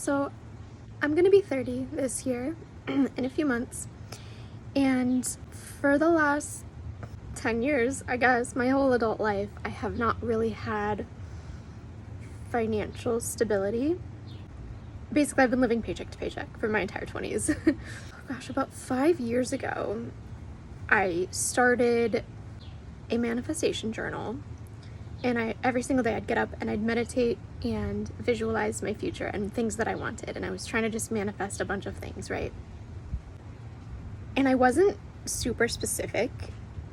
So I'm gonna be 30 this year in a few months, and for the last 10 years, I guess, my whole adult life, I have not really had financial stability. Basically, I've been living paycheck to paycheck for my entire 20s. Oh gosh, about 5 years ago, I started a manifestation journal, and every single day I'd get up and I'd meditate and visualize my future and things that I wanted, and I was trying to just manifest a bunch of things, right? And I wasn't super specific,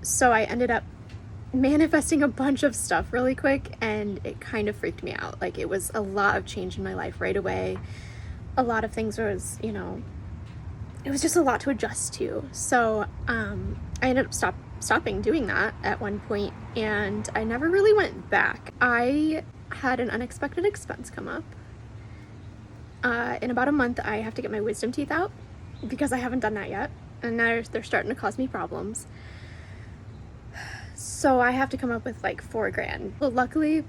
so I ended up manifesting a bunch of stuff really quick, and it kind of freaked me out. Like, it was a lot of change in my life right away. A lot of things was, it was just a lot to adjust to. So I ended up stopping doing that at one point, and I never really went back. I had an unexpected expense come up. In about a month, I have to get my wisdom teeth out because I haven't done that yet, and now they're starting to cause me problems. So I have to come up with like $4,000. Well, luckily,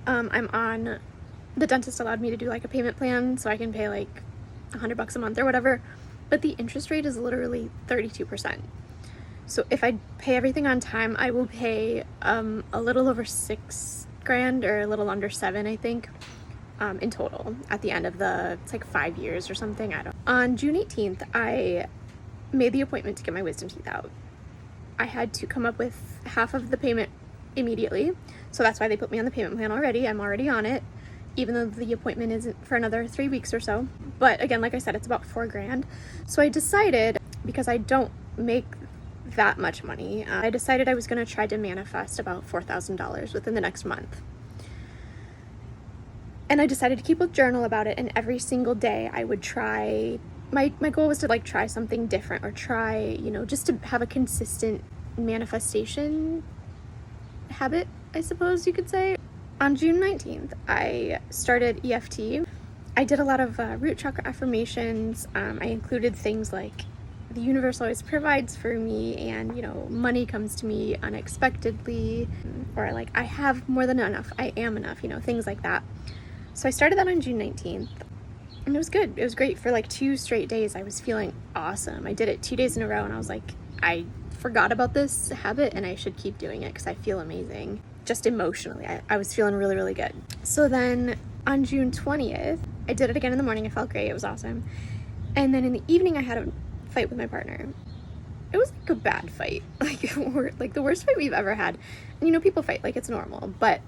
the dentist allowed me to do like a payment plan, so I can pay like $100 a month or whatever, but the interest rate is literally 32%. So if I pay everything on time, I will pay a little over $6,000 or a little under $7,000, I think, in total at the end of it's like 5 years or something. On June 18th, I made the appointment to get my wisdom teeth out. I had to come up with half of the payment immediately, so that's why they put me on the payment plan already. I'm already on it, even though the appointment isn't for another 3 weeks or so. But again, like I said, it's about $4,000. So I decided, because I don't make that much money, I decided I was going to try to manifest about $4,000 within the next month. And I decided to keep a journal about it, and every single day I would try. My goal was to like try something different, or try, just to have a consistent manifestation habit, I suppose you could say. On June 19th, I started EFT. I did a lot of root chakra affirmations. I included things like the universe always provides for me, and money comes to me unexpectedly, or like I have more than enough, I am enough, things like that. So I started that on June 19th, and it was good. It was great. For like 2 straight days, I was feeling awesome. I did it 2 days in a row, and I was like, I forgot about this habit and I should keep doing it because I feel amazing. Just emotionally, I was feeling really, really good. So then on June 20th, I did it again in the morning. I felt great. It was awesome. And then in the evening, I had a fight with my partner. It was like a bad fight, like the worst fight we've ever had. And people fight, like it's normal, but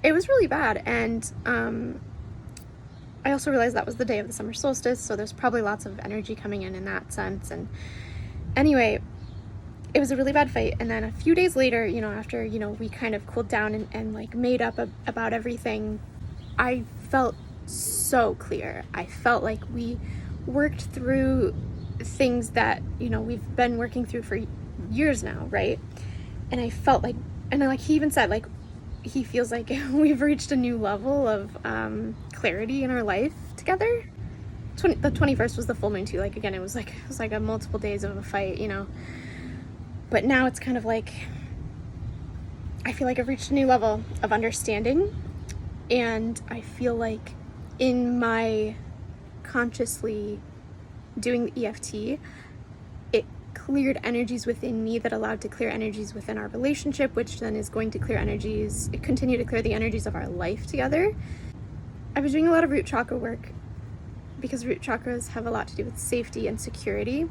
it was really bad. And I also realized that was the day of the summer solstice, so there's probably lots of energy coming in that sense. And anyway, it was a really bad fight. And then a few days later, after, we kind of cooled down and like made up about everything, I felt so clear. I felt like we worked through things that, we've been working through for years now, right? And I felt like, and like he even said, like, he feels like we've reached a new level of clarity in our life together. The 21st was the full moon too. Like, again, it was like a multiple days of a fight, But now it's kind of like, I feel like I've reached a new level of understanding, and I feel like in my consciously doing the EFT, it cleared energies within me that allowed to clear energies within our relationship, which then is going to continue to clear the energies of our life together. I was doing a lot of root chakra work because root chakras have a lot to do with safety and security.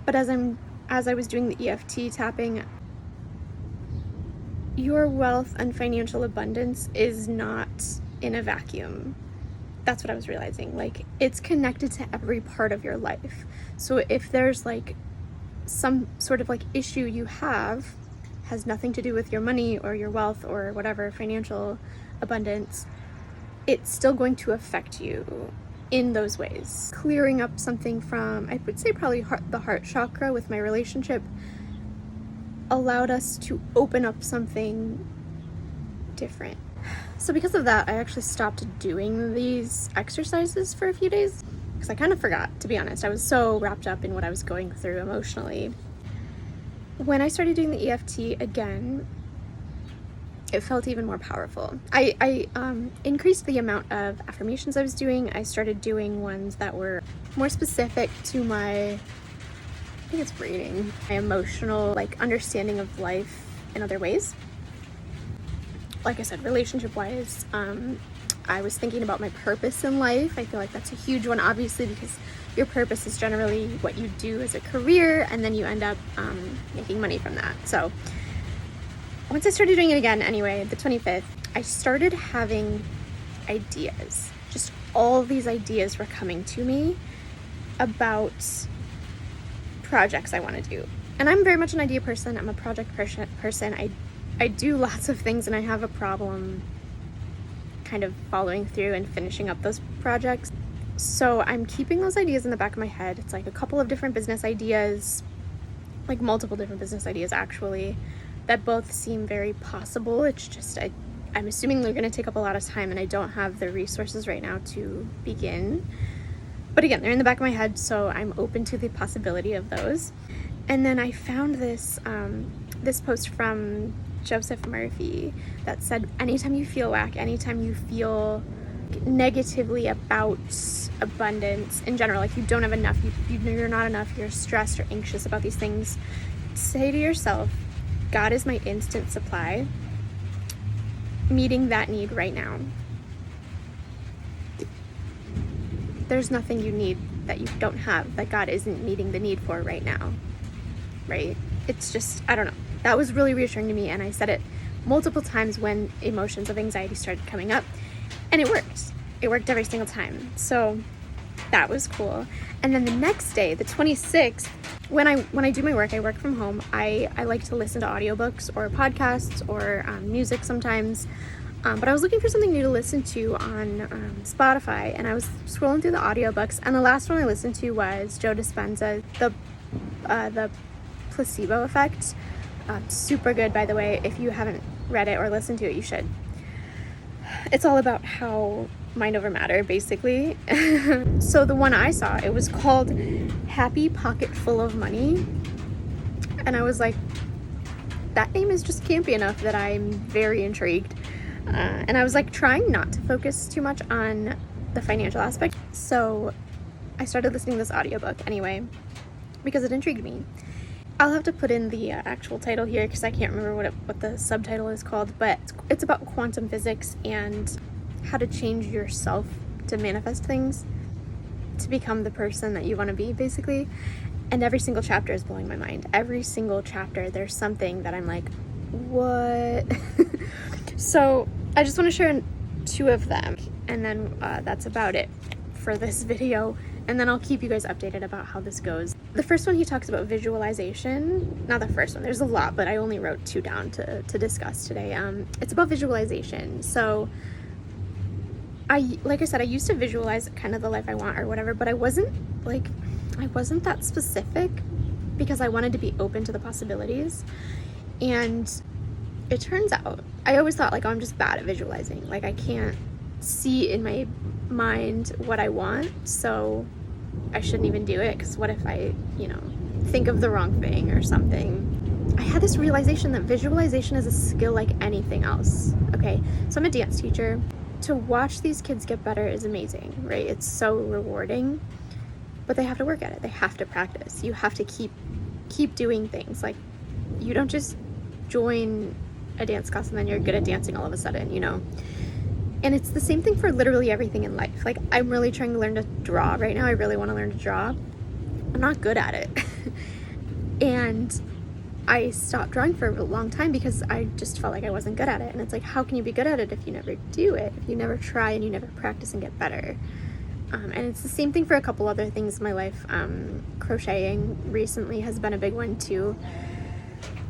But as I was doing the EFT tapping, your wealth and financial abundance is not in a vacuum. That's what I was realizing. Like, it's connected to every part of your life. So if there's like some sort of like issue you have, has nothing to do with your money or your wealth or whatever, financial abundance, it's still going to affect you in those ways. Clearing up something from, I would say probably the heart chakra with my relationship, allowed us to open up something different. So because of that, I actually stopped doing these exercises for a few days because I kind of forgot, to be honest. I was so wrapped up in what I was going through emotionally. When I started doing the EFT again, it felt even more powerful. I increased the amount of affirmations I was doing. I started doing ones that were more specific to my, I think it's reading, my emotional, like, understanding of life in other ways. Like I said, relationship-wise, I was thinking about my purpose in life. I feel like that's a huge one, obviously, because your purpose is generally what you do as a career, and then you end up making money from that. So once I started doing it again, anyway, the 25th, I started having ideas. Just all these ideas were coming to me about projects I want to do. And I'm very much an idea person. I'm a project person. I do lots of things, and I have a problem kind of following through and finishing up those projects. So I'm keeping those ideas in the back of my head. It's like a couple of different business ideas, like multiple different business ideas actually, that both seem very possible. It's just I'm assuming they're going to take up a lot of time, and I don't have the resources right now to begin. But again, they're in the back of my head, so I'm open to the possibility of those. And then I found this this post from Joseph Murphy that said, anytime you feel whack, anytime you feel negatively about abundance in general, like you don't have enough, you're not enough, you're stressed or anxious about these things, say to yourself, God is my instant supply, meeting that need right now. There's nothing you need that you don't have that God isn't meeting the need for right now, right? It's just, I don't know. That was really reassuring to me, and I said it multiple times when emotions of anxiety started coming up, and it worked. It worked every single time. So that was cool. And then the next day, the 26th, when I do my work, I work from home. I like to listen to audiobooks or podcasts or music sometimes. But I was looking for something new to listen to on Spotify, and I was scrolling through the audiobooks, and the last one I listened to was Joe Dispenza, the Placebo Effect. Super good, by the way. If you haven't read it or listened to it, you should. It's all about how mind over matter, basically. So the one I saw, it was called Happy Pocket Full of Money, and I was like, that name is just campy enough that I'm very intrigued. And I was like trying not to focus too much on the financial aspect, so I started listening to this audiobook anyway because it intrigued me. I'll have to put in the actual title here because I can't remember what the subtitle is called, but it's about quantum physics and how to change yourself to manifest things, to become the person that you want to be, basically. And every single chapter is blowing my mind. Every single chapter, there's something that I'm like, what? So I just want to share 2 of them, and then that's about it for this video, and then I'll keep you guys updated about how this goes. The first one, he talks about visualization. Not the first one, there's a lot, but I only wrote 2 down to discuss today. It's about visualization. So like I said, I used to visualize kind of the life I want or whatever, but I wasn't that specific because I wanted to be open to the possibilities. And it turns out, I always thought, like, oh, I'm just bad at visualizing. Like, I can't see in my mind what I want, so I shouldn't even do it, because what if I, think of the wrong thing or something? I had this realization that visualization is a skill like anything else, okay? So I'm a dance teacher. To watch these kids get better is amazing, right? It's so rewarding, but they have to work at it. They have to practice. You have to keep doing things. Like, you don't just join a dance class and then you're good at dancing all of a sudden, And it's the same thing for literally everything in life. Like, I'm really trying to learn to draw right now. I really want to learn to draw. I'm not good at it. And I stopped drawing for a long time because I just felt like I wasn't good at it. And it's like, how can you be good at it if you never do it? If you never try and you never practice and get better? And it's the same thing for a couple other things in my life. Crocheting recently has been a big one too.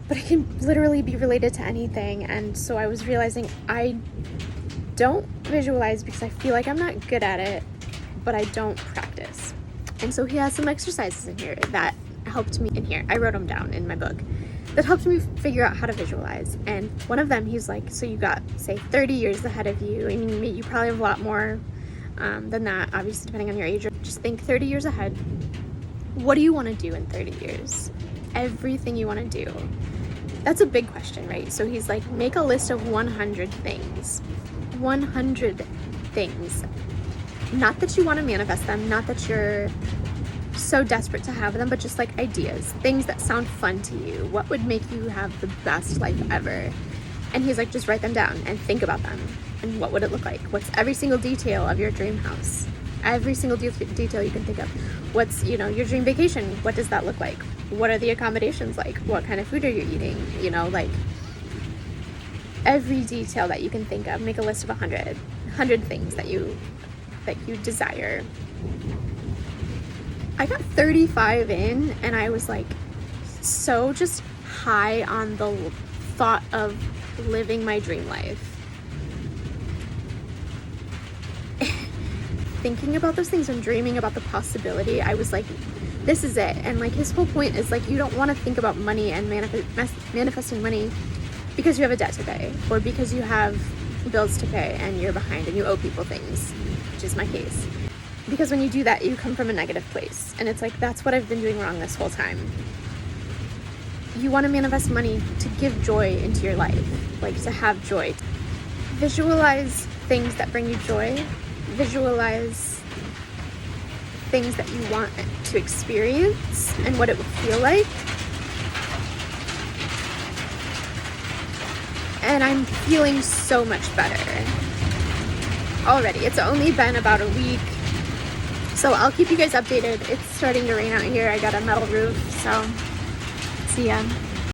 But it can literally be related to anything. And so I was realizing I don't visualize because I feel like I'm not good at it, but I don't practice. And so he has some exercises in here that helped me in here. I wrote them down in my book that helped me figure out how to visualize. And one of them, he's like, so you got, say, 30 years ahead of you. I mean, you probably have a lot more than that, obviously, depending on your age. Just think 30 years ahead. What do you want to do in 30 years? Everything you want to do. that's a big question, right? So he's like, make a list of 100 things. 100 things. Not that you want to manifest them, not that you're so desperate to have them, but just like ideas, things that sound fun to you. What would make you have the best life ever? And he's like, just write them down and think about them. And what would it look like? What's every single detail of your dream house? Every single detail you can think of. What's, you know, your dream vacation? What does that look like? What are the accommodations like? What kind of food are you eating? You know, like every detail that you can think of. Make a list of 100 things that you desire. I got 35 in, and I was like so just high on the thought of living my dream life. Thinking about those things and dreaming about the possibility, I was like, this is it. And like his whole point is like, you don't want to think about money and manifesting money because you have a debt to pay, or because you have bills to pay and you're behind and you owe people things, which is my case. Because when you do that, you come from a negative place, and it's like, that's what I've been doing wrong this whole time. You want to manifest money to give joy into your life, like to have joy. Visualize things that bring you joy. Visualize things that you want to experience and what it would feel like. And I'm feeling so much better already. It's only been about a week, so I'll keep you guys updated. It's starting to rain out here. I got a metal roof, so see ya.